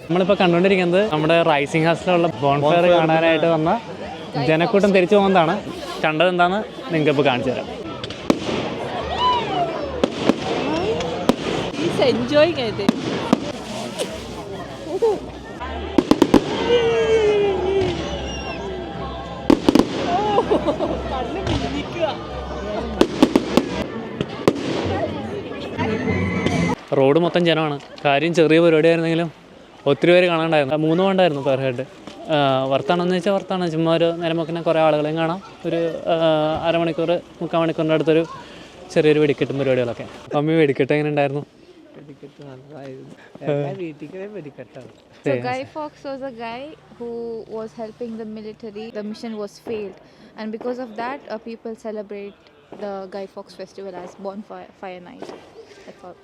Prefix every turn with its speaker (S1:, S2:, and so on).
S1: നമ്മളിപ്പോൾ കണ്ടുകൊണ്ടിരിക്കുന്നത് നമ്മുടെ റൈസിംഗ് ഹൗസിലുള്ള ബോൺഫയർ കാണാനായിട്ട് വന്ന ജനക്കൂട്ടം തിരിച്ചു പോകുന്നതാണ്. കണ്ടത് എന്താണെന്ന് നിങ്ങൾക്ക് ഇപ്പോൾ കാണിച്ചു തരാം. റോഡ് മൊത്തം ജനമാണ്. കാര്യം ചെറിയ പരിപാടിയായിരുന്നെങ്കിലും ഒത്തിരി പേര് കാണാണ്ടായിരുന്നു. 3 ഉണ്ടായിരുന്നു പെർ ഹെഡ്. വർത്താണെന്ന് വെച്ചാൽ വർത്താണ്. ചുമ്മാ ഒരു നേരമൊക്കെ കുറേ ആളുകളെയും കാണാം. ഒരു അരമണിക്കൂർ 3/4 മണിക്കൂറിൻ്റെ അടുത്തൊരു ചെറിയൊരു വെടിക്കെട്ടും പരിപാടികളൊക്കെ. മമ്മി വെടിക്കെട്ട് എങ്ങനെ ഉണ്ടായിരുന്നു?
S2: So Guy Fawkes was a guy who was helping the military. The mission was failed, and because of that, people celebrate the Guy Fawkes festival as Bonfire Night. That's all.